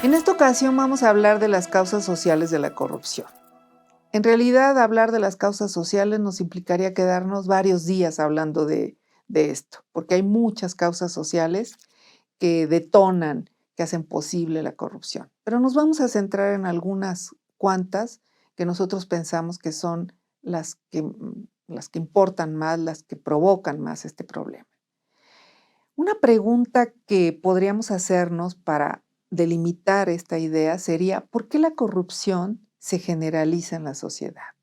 En esta ocasión vamos a hablar de las causas sociales de la corrupción. En realidad, hablar de las causas sociales nos implicaría quedarnos varios días hablando de esto, porque hay muchas causas sociales que detonan, que hacen posible la corrupción. Pero nos vamos a centrar en algunas cuantas que nosotros pensamos que son las que importan más, las que provocan más este problema. Una pregunta que podríamos hacernos para delimitar esta idea sería: ¿por qué la corrupción se generaliza en la sociedad?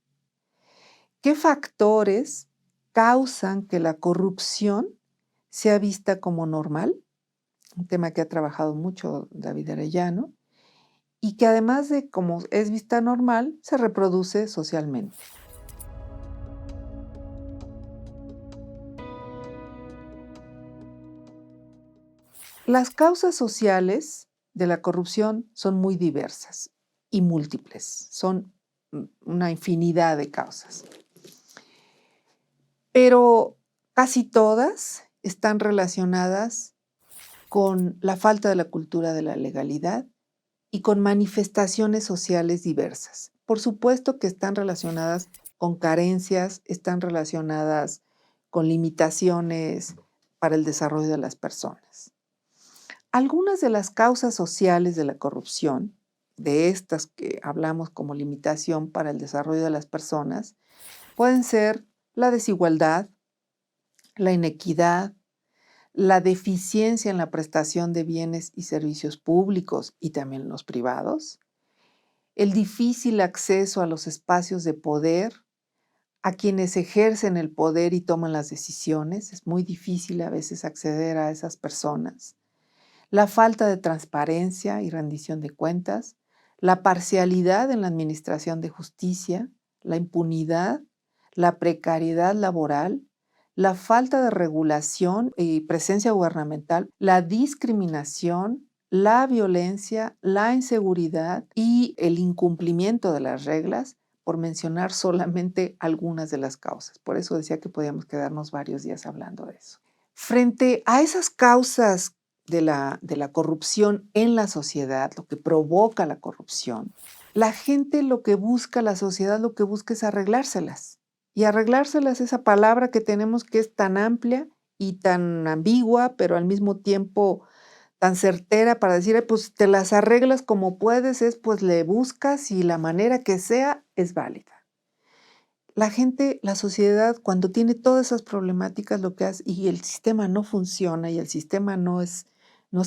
¿Qué factores causan que la corrupción sea vista como normal? Un tema que ha trabajado mucho David Arellano y que, además de como es vista normal, se reproduce socialmente. Las causas sociales de la corrupción son muy diversas y múltiples, son una infinidad de causas. Pero casi todas están relacionadas con la falta de la cultura de la legalidad y con manifestaciones sociales diversas. Por supuesto que están relacionadas con carencias, están relacionadas con limitaciones para el desarrollo de las personas. Algunas de las causas sociales de la corrupción, de estas que hablamos como limitación para el desarrollo de las personas, pueden ser la desigualdad, la inequidad, la deficiencia en la prestación de bienes y servicios públicos y también los privados, el difícil acceso a los espacios de poder, a quienes ejercen el poder y toman las decisiones. Es muy difícil a veces acceder a esas personas. La falta de transparencia y rendición de cuentas, la parcialidad en la administración de justicia, la impunidad, la precariedad laboral, la falta de regulación y presencia gubernamental, la discriminación, la violencia, la inseguridad y el incumplimiento de las reglas, por mencionar solamente algunas de las causas. Por eso decía que podíamos quedarnos varios días hablando de eso. Frente a esas causas de la corrupción en la sociedad, lo que provoca la corrupción, la gente lo que busca, la sociedad lo que busca es arreglárselas. Y arreglárselas, esa palabra que tenemos que es tan amplia y tan ambigua, pero al mismo tiempo tan certera para decir: pues te las arreglas como puedes, pues le buscas y la manera que sea es válida. La gente, la sociedad, cuando tiene todas esas problemáticas, lo que hace, y el sistema no funciona y el sistema no es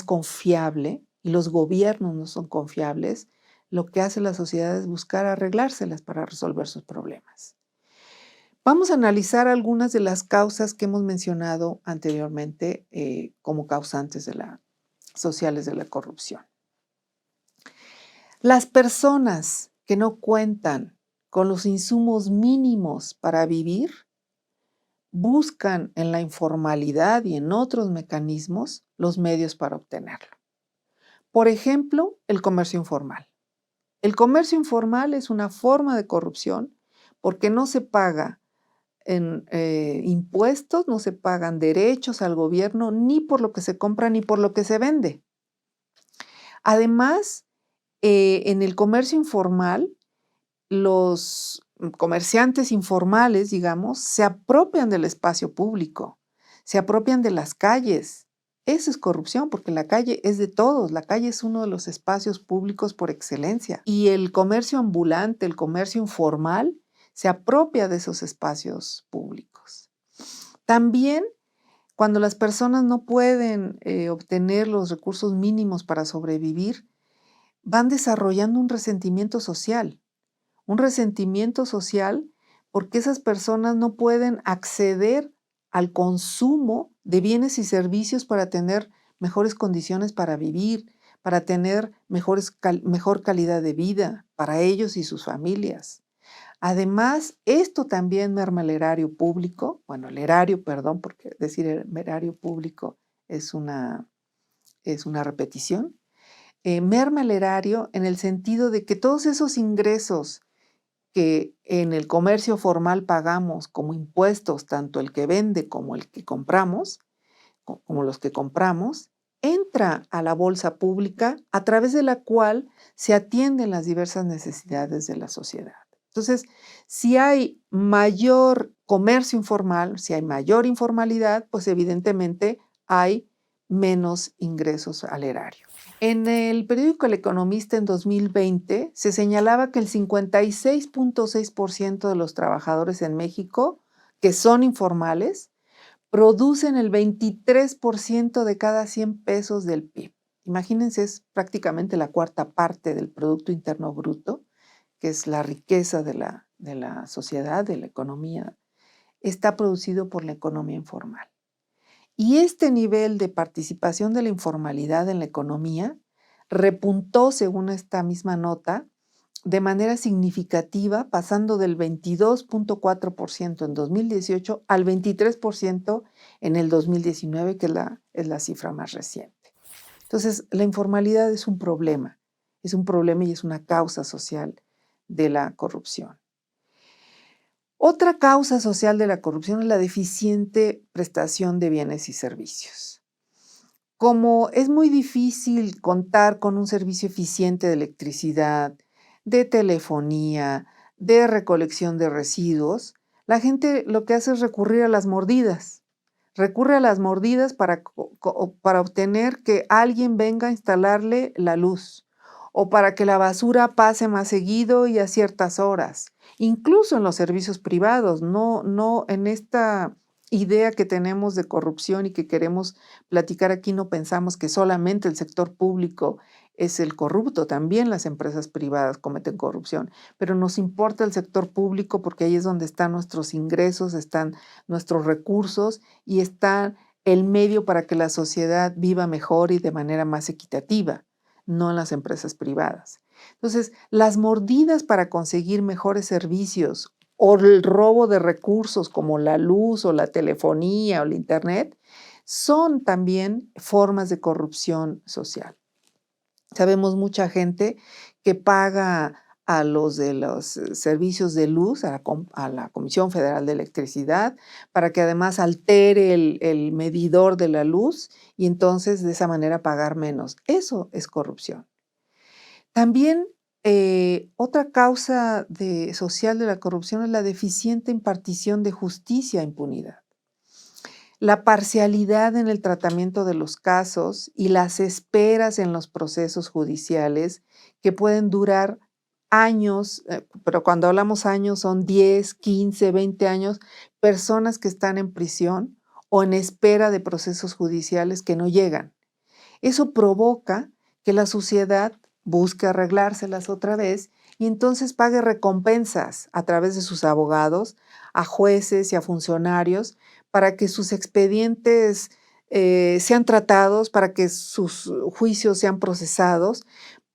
confiable y los gobiernos no son confiables, lo que hace la sociedad es buscar arreglárselas para resolver sus problemas. Vamos a analizar algunas de las causas que hemos mencionado anteriormente como causantes sociales de la corrupción. Las personas que no cuentan con los insumos mínimos para vivir buscan en la informalidad y en otros mecanismos los medios para obtenerlo. Por ejemplo, el comercio informal. El comercio informal es una forma de corrupción porque no se paga impuestos, no se pagan derechos al gobierno ni por lo que se compra ni por lo que se vende. Además, en el comercio informal, los comerciantes informales, digamos, se apropian del espacio público, se apropian de las calles. Eso es corrupción, porque la calle es de todos, la calle es uno de los espacios públicos por excelencia. Y el comercio ambulante, el comercio informal, se apropia de esos espacios públicos. También, cuando las personas no pueden obtener los recursos mínimos para sobrevivir, van desarrollando un resentimiento social porque esas personas no pueden acceder al consumo de bienes y servicios para tener mejores condiciones para vivir, para tener mejor calidad de vida para ellos y sus familias. Además, esto también merma el erario público, el erario, perdón, porque decir el erario público es una repetición. Merma el erario en el sentido de que todos esos ingresos que en el comercio formal pagamos como impuestos, tanto el que vende como el que compramos, como los que compramos, entra a la bolsa pública a través de la cual se atienden las diversas necesidades de la sociedad. Entonces, si hay mayor comercio informal, si hay mayor informalidad, pues evidentemente hay menos ingresos al erario. En el periódico El Economista en 2020 se señalaba que el 56.6% de los trabajadores en México que son informales producen el 23% de cada 100 pesos del PIB. Imagínense, es prácticamente la cuarta parte del Producto Interno Bruto, que es la riqueza de la sociedad, de la economía, está producido por la economía informal. Y este nivel de participación de la informalidad en la economía repuntó, según esta misma nota, de manera significativa, pasando del 22.4% en 2018 al 23% en el 2019, que es la cifra más reciente. Entonces, la informalidad es un problema y es una causa social de la corrupción. Otra causa social de la corrupción es la deficiente prestación de bienes y servicios. Como es muy difícil contar con un servicio eficiente de electricidad, de telefonía, de recolección de residuos, la gente lo que hace es recurrir a las mordidas. Recurre a las mordidas para obtener que alguien venga a instalarle la luz o para que la basura pase más seguido y a ciertas horas. Incluso en los servicios privados, no en esta idea que tenemos de corrupción y que queremos platicar aquí, no pensamos que solamente el sector público es el corrupto, también las empresas privadas cometen corrupción, pero nos importa el sector público porque ahí es donde están nuestros ingresos, están nuestros recursos y está el medio para que la sociedad viva mejor y de manera más equitativa, no en las empresas privadas. Entonces, las mordidas para conseguir mejores servicios o el robo de recursos como la luz o la telefonía o el internet son también formas de corrupción social. Sabemos mucha gente que paga a los de los servicios de luz, a la Comisión Federal de Electricidad, para que además altere el medidor de la luz y entonces de esa manera pagar menos. Eso es corrupción. También otra causa social de la corrupción es la deficiente impartición de justicia e impunidad. La parcialidad en el tratamiento de los casos y las esperas en los procesos judiciales que pueden durar años, pero cuando hablamos años son 10, 15, 20 años, personas que están en prisión o en espera de procesos judiciales que no llegan. Eso provoca que la sociedad busque arreglárselas otra vez y entonces pague recompensas a través de sus abogados a jueces y a funcionarios para que sus expedientes sean tratados, para que sus juicios sean procesados,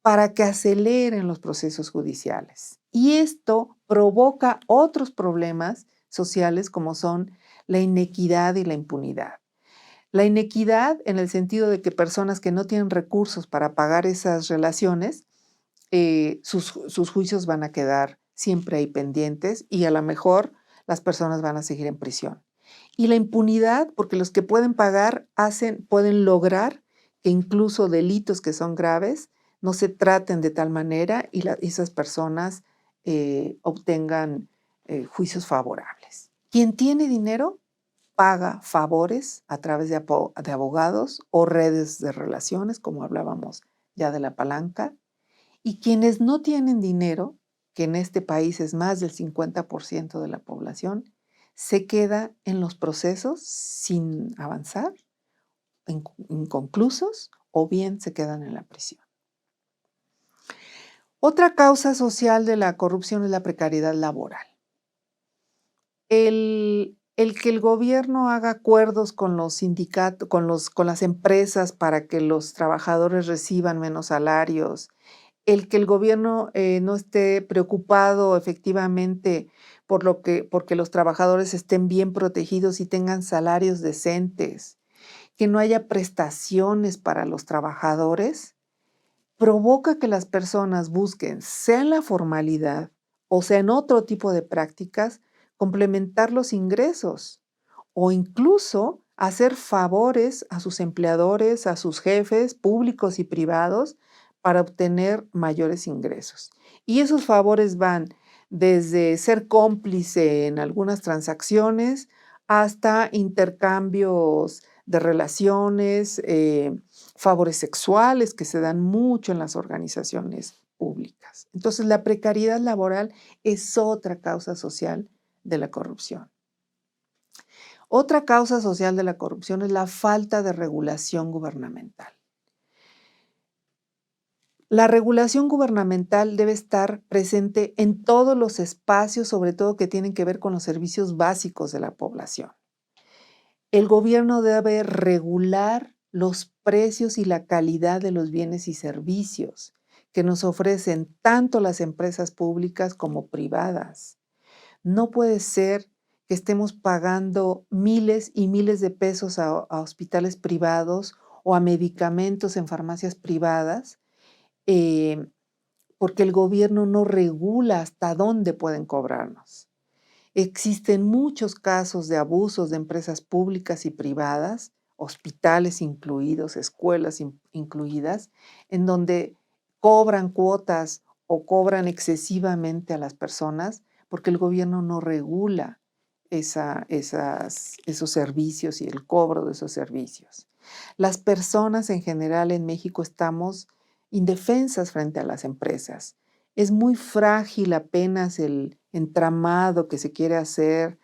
para que aceleren los procesos judiciales. Y esto provoca otros problemas sociales como son la inequidad y la impunidad. La inequidad en el sentido de que personas que no tienen recursos para pagar esas relaciones, sus juicios van a quedar siempre ahí pendientes y a lo mejor las personas van a seguir en prisión. Y la impunidad, porque los que pueden pagar pueden lograr que incluso delitos que son graves no se traten de tal manera y esas personas obtengan juicios favorables. Quien tiene dinero paga favores a través de abogados o redes de relaciones, como hablábamos ya de la palanca, y quienes no tienen dinero, que en este país es más del 50% de la población, se queda en los procesos sin avanzar, inconclusos, o bien se quedan en la prisión. Otra causa social de la corrupción es la precariedad laboral. El que el gobierno haga acuerdos con los sindicatos, con las empresas para que los trabajadores reciban menos salarios, el que el gobierno no esté preocupado efectivamente porque los trabajadores estén bien protegidos y tengan salarios decentes, que no haya prestaciones para los trabajadores, provoca que las personas busquen, sea en la formalidad o sea en otro tipo de prácticas, complementar los ingresos o incluso hacer favores a sus empleadores, a sus jefes públicos y privados para obtener mayores ingresos. Y esos favores van desde ser cómplice en algunas transacciones hasta intercambios de relaciones, favores sexuales que se dan mucho en las organizaciones públicas. Entonces, la precariedad laboral es otra causa social de la corrupción. Otra causa social de la corrupción es la falta de regulación gubernamental. La regulación gubernamental debe estar presente en todos los espacios, sobre todo que tienen que ver con los servicios básicos de la población. El gobierno debe regular los precios y la calidad de los bienes y servicios que nos ofrecen tanto las empresas públicas como privadas. No puede ser que estemos pagando miles y miles de pesos a hospitales privados o a medicamentos en farmacias privadas, porque el gobierno no regula hasta dónde pueden cobrarnos. Existen muchos casos de abusos de empresas públicas y privadas, hospitales incluidos, escuelas incluidas, en donde cobran cuotas o cobran excesivamente a las personas porque el gobierno no regula esos servicios y el cobro de esos servicios. Las personas en general en México estamos indefensas frente a las empresas. Es muy frágil apenas el entramado que se quiere hacer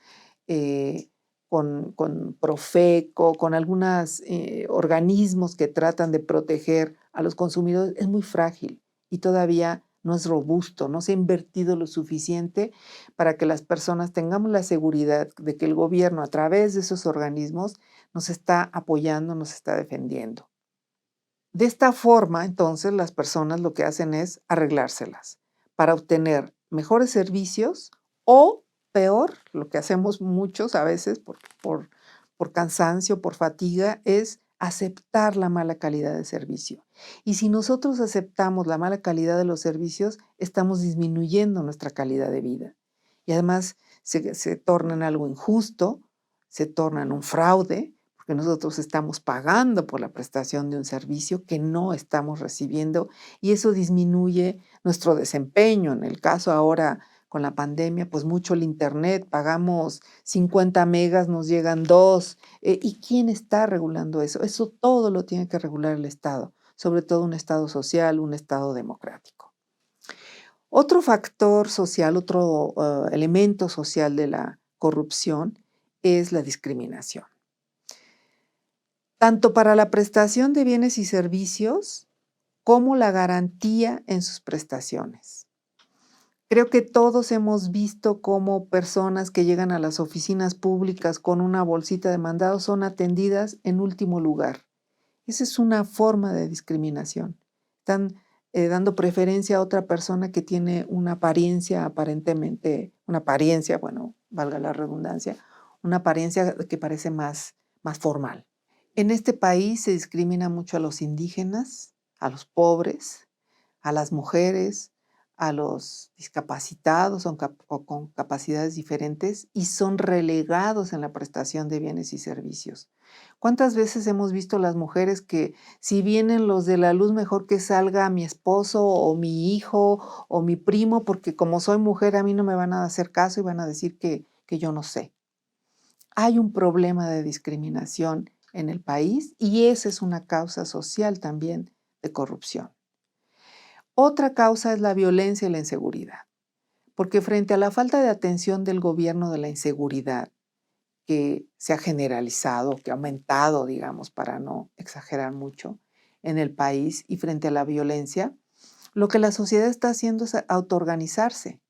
con Profeco, con algunos organismos que tratan de proteger a los consumidores. Es muy frágil y todavía no es robusto, no se ha invertido lo suficiente para que las personas tengamos la seguridad de que el gobierno a través de esos organismos nos está apoyando, nos está defendiendo. De esta forma, entonces, las personas lo que hacen es arreglárselas para obtener mejores servicios o, peor, lo que hacemos muchos a veces por cansancio, por fatiga, es aceptar la mala calidad de servicio. Y si nosotros aceptamos la mala calidad de los servicios, estamos disminuyendo nuestra calidad de vida. Y además se torna en algo injusto, se torna en un fraude, porque nosotros estamos pagando por la prestación de un servicio que no estamos recibiendo y eso disminuye nuestro desempeño. En el caso ahora con la pandemia, pues mucho el internet, pagamos 50 megas, nos llegan 2. ¿Y quién está regulando eso? Eso todo lo tiene que regular el Estado, sobre todo un Estado social, un Estado democrático. Otro factor social, otro elemento social de la corrupción es la discriminación. Tanto para la prestación de bienes y servicios como la garantía en sus prestaciones. Creo que todos hemos visto cómo personas que llegan a las oficinas públicas con una bolsita de mandados son atendidas en último lugar. Esa es una forma de discriminación. Están dando preferencia a otra persona que tiene una apariencia bueno, valga la redundancia, una apariencia que parece más formal. En este país se discrimina mucho a los indígenas, a los pobres, a las mujeres, a los discapacitados o con capacidades diferentes y son relegados en la prestación de bienes y servicios. ¿Cuántas veces hemos visto las mujeres que si vienen los de la luz, mejor que salga mi esposo o mi hijo o mi primo, porque como soy mujer a mí no me van a hacer caso y van a decir que yo no sé? Hay un problema de discriminación en el país y esa es una causa social también de corrupción. Otra causa es la violencia y la inseguridad, porque frente a la falta de atención del gobierno de la inseguridad, que se ha generalizado, que ha aumentado, digamos, para no exagerar mucho, en el país y frente a la violencia, lo que la sociedad está haciendo es autoorganizarse.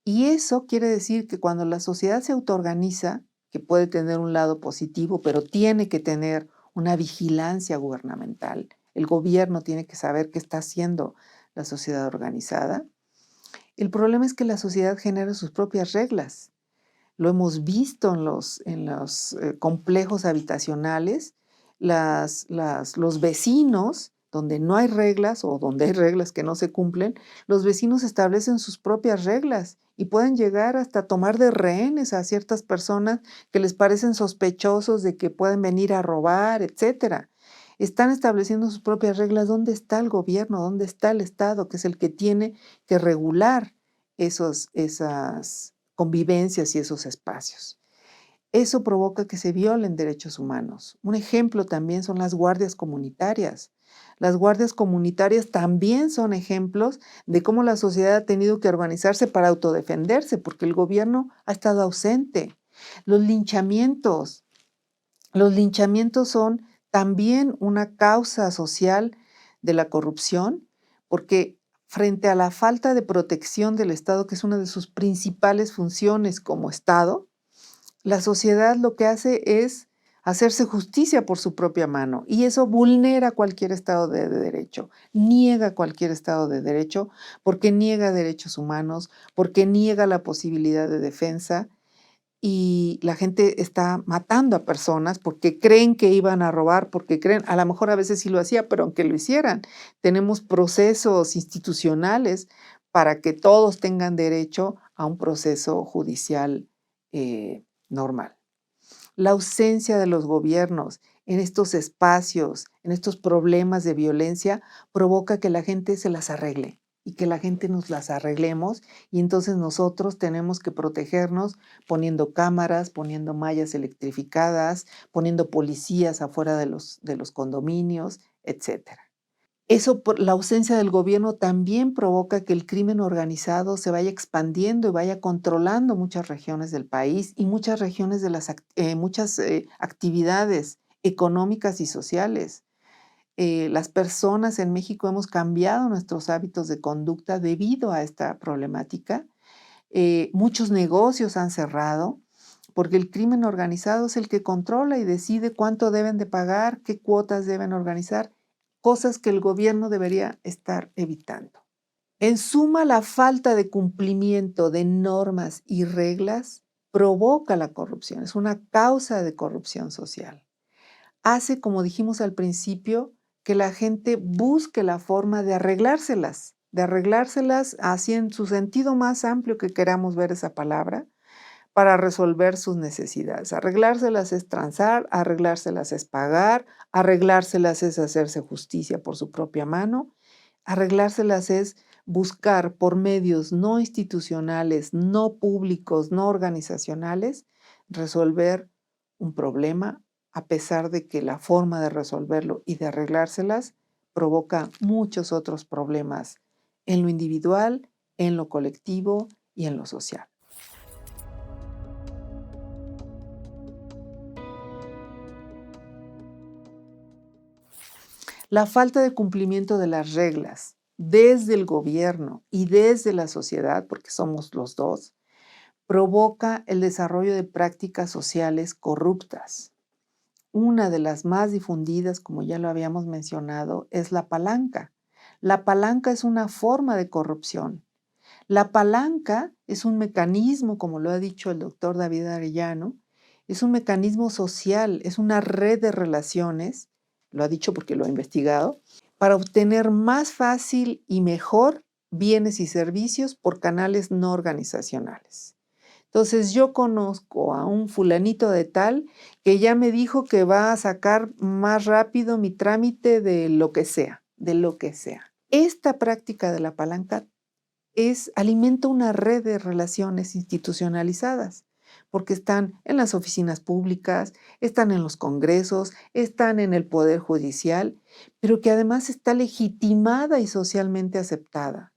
Y eso quiere decir que cuando la sociedad se autoorganiza, que puede tener un lado positivo, pero tiene que tener una vigilancia gubernamental. El gobierno tiene que saber qué está haciendo la sociedad organizada. El problema es que la sociedad genera sus propias reglas. Lo hemos visto en los complejos habitacionales. Los vecinos donde no hay reglas o donde hay reglas que no se cumplen, los vecinos establecen sus propias reglas y pueden llegar hasta tomar de rehenes a ciertas personas que les parecen sospechosos de que pueden venir a robar, etcétera. Están estableciendo sus propias reglas. ¿Dónde está el gobierno? ¿Dónde está el Estado, que es el que tiene que regular esas convivencias y esos espacios? Eso provoca que se violen derechos humanos. Un ejemplo también son las guardias comunitarias. Las guardias comunitarias también son ejemplos de cómo la sociedad ha tenido que organizarse para autodefenderse, porque el gobierno ha estado ausente. Los linchamientos. Los linchamientos son también una causa social de la corrupción, porque frente a la falta de protección del Estado, que es una de sus principales funciones como Estado, la sociedad lo que hace es hacerse justicia por su propia mano y eso vulnera cualquier Estado de Derecho, niega cualquier Estado de Derecho porque niega derechos humanos, porque niega la posibilidad de defensa y la gente está matando a personas porque creen que iban a robar, porque creen, a lo mejor a veces sí lo hacía, pero aunque lo hicieran, tenemos procesos institucionales para que todos tengan derecho a un proceso judicial normal. La ausencia de los gobiernos en estos espacios, en estos problemas de violencia, provoca que la gente se las arregle y que la gente nos las arreglemos y entonces nosotros tenemos que protegernos poniendo cámaras, poniendo mallas electrificadas, poniendo policías afuera de los condominios, etcétera. Eso, por la ausencia del gobierno, también provoca que el crimen organizado se vaya expandiendo y vaya controlando muchas regiones del país y muchas regiones de muchas actividades económicas y sociales. Las personas en México hemos cambiado nuestros hábitos de conducta debido a esta problemática. Muchos negocios han cerrado porque el crimen organizado es el que controla y decide cuánto deben de pagar, qué cuotas deben organizar, cosas que el gobierno debería estar evitando. En suma, la falta de cumplimiento de normas y reglas provoca la corrupción, es una causa de corrupción social. Hace, como dijimos al principio, que la gente busque la forma de arreglárselas así en su sentido más amplio que queramos ver esa palabra, para resolver sus necesidades. Arreglárselas es transar, arreglárselas es pagar, arreglárselas es hacerse justicia por su propia mano, arreglárselas es buscar por medios no institucionales, no públicos, no organizacionales, resolver un problema, a pesar de que la forma de resolverlo y de arreglárselas provoca muchos otros problemas en lo individual, en lo colectivo y en lo social. La falta de cumplimiento de las reglas desde el gobierno y desde la sociedad, porque somos los dos, provoca el desarrollo de prácticas sociales corruptas. Una de las más difundidas, como ya lo habíamos mencionado, es la palanca. La palanca es una forma de corrupción. La palanca es un mecanismo, como lo ha dicho el doctor David Arellano, es un mecanismo social, es una red de relaciones, lo ha dicho porque lo ha investigado, para obtener más fácil y mejor bienes y servicios por canales no organizacionales. Entonces yo conozco a un fulanito de tal que ya me dijo que va a sacar más rápido mi trámite de lo que sea, de lo que sea. Esta práctica de la palanca alimenta una red de relaciones institucionalizadas, porque están en las oficinas públicas, están en los congresos, están en el poder judicial, pero que además está legitimada y socialmente aceptada.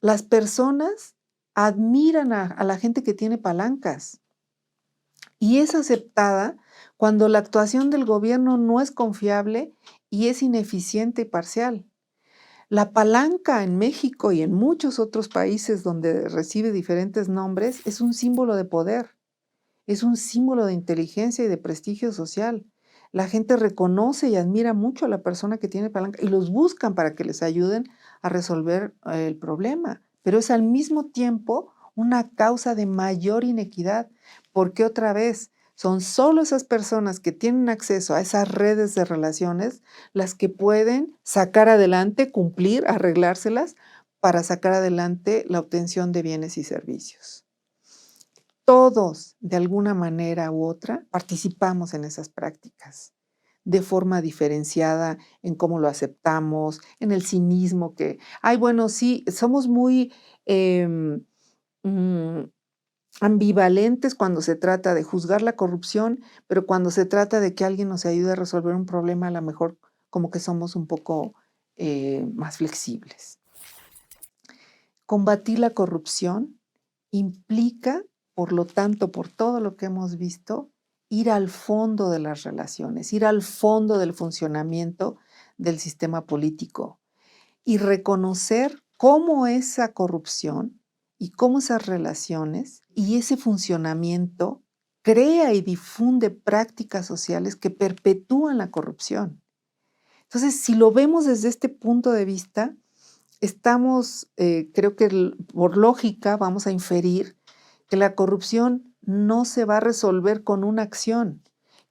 Las personas admiran a la gente que tiene palancas y es aceptada cuando la actuación del gobierno no es confiable y es ineficiente y parcial. La palanca en México y en muchos otros países donde recibe diferentes nombres es un símbolo de poder, es un símbolo de inteligencia y de prestigio social. La gente reconoce y admira mucho a la persona que tiene palanca y los buscan para que les ayuden a resolver el problema, pero es al mismo tiempo una causa de mayor inequidad, porque otra vez Son solo esas personas que tienen acceso a esas redes de relaciones las que pueden sacar adelante, cumplir, arreglárselas para sacar adelante la obtención de bienes y servicios. Todos, de alguna manera u otra, participamos en esas prácticas, de forma diferenciada en cómo lo aceptamos, en el cinismo que, ay, bueno, sí, somos muy em, mm, ambivalentes cuando se trata de juzgar la corrupción, pero cuando se trata de que alguien nos ayude a resolver un problema, a lo mejor como que somos un poco más flexibles. Combatir la corrupción implica, por lo tanto, por todo lo que hemos visto, ir al fondo de las relaciones, ir al fondo del funcionamiento del sistema político y reconocer cómo esa corrupción y cómo esas relaciones y ese funcionamiento crea y difunde prácticas sociales que perpetúan la corrupción. Entonces, si lo vemos desde este punto de vista, estamos, creo que por lógica vamos a inferir que la corrupción no se va a resolver con una acción,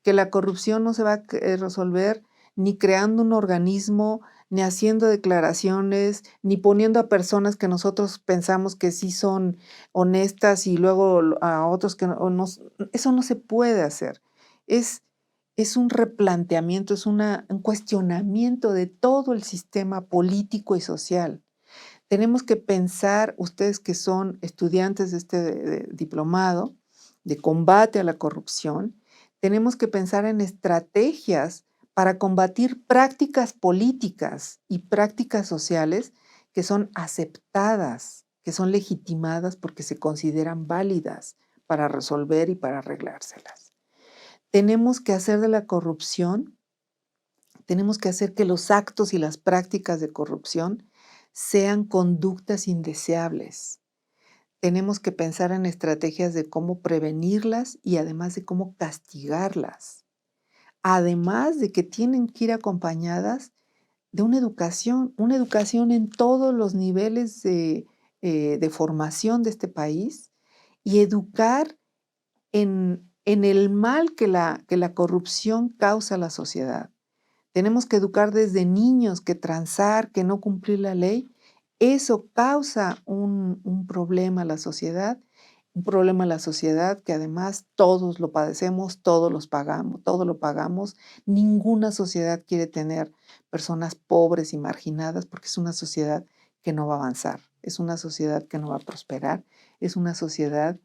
que la corrupción no se va a resolver ni creando un organismo, ni haciendo declaraciones, ni poniendo a personas que nosotros pensamos que sí son honestas y luego a otros que no, eso no se puede hacer. Es, es un replanteamiento, es un cuestionamiento de todo el sistema político y social. Tenemos que pensar, ustedes que son estudiantes de este diplomado de combate a la corrupción, tenemos que pensar en estrategias para combatir prácticas políticas y prácticas sociales que son aceptadas, que son legitimadas porque se consideran válidas para resolver y para arreglárselas. Tenemos que hacer de la corrupción, tenemos que hacer que los actos y las prácticas de corrupción sean conductas indeseables. Tenemos que pensar en estrategias de cómo prevenirlas y además de cómo castigarlas. Además de que tienen que ir acompañadas de una educación en todos los niveles de formación de este país y educar en el mal que la corrupción causa a la sociedad. Tenemos que educar desde niños que transar, que no cumplir la ley, eso causa un problema a la sociedad, un problema a la sociedad que además todos lo padecemos, todos los pagamos, todo lo pagamos. Ninguna sociedad quiere tener personas pobres y marginadas porque es una sociedad que no va a avanzar, es una sociedad que no va a prosperar, es una sociedad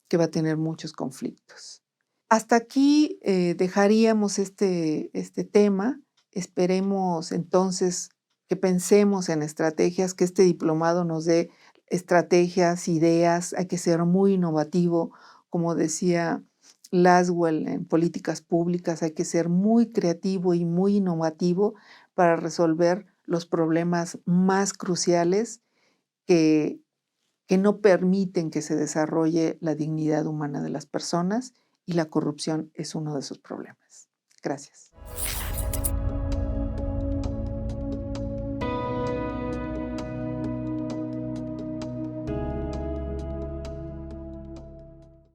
que va a tener muchos conflictos. Hasta aquí dejaríamos este tema. Esperemos entonces que pensemos en estrategias, que este diplomado nos dé estrategias, ideas. Hay que ser muy innovativo, como decía Laswell en políticas públicas, hay que ser muy creativo y muy innovativo para resolver los problemas más cruciales que, que no permiten que se desarrolle la dignidad humana de las personas y la corrupción es uno de esos problemas. Gracias.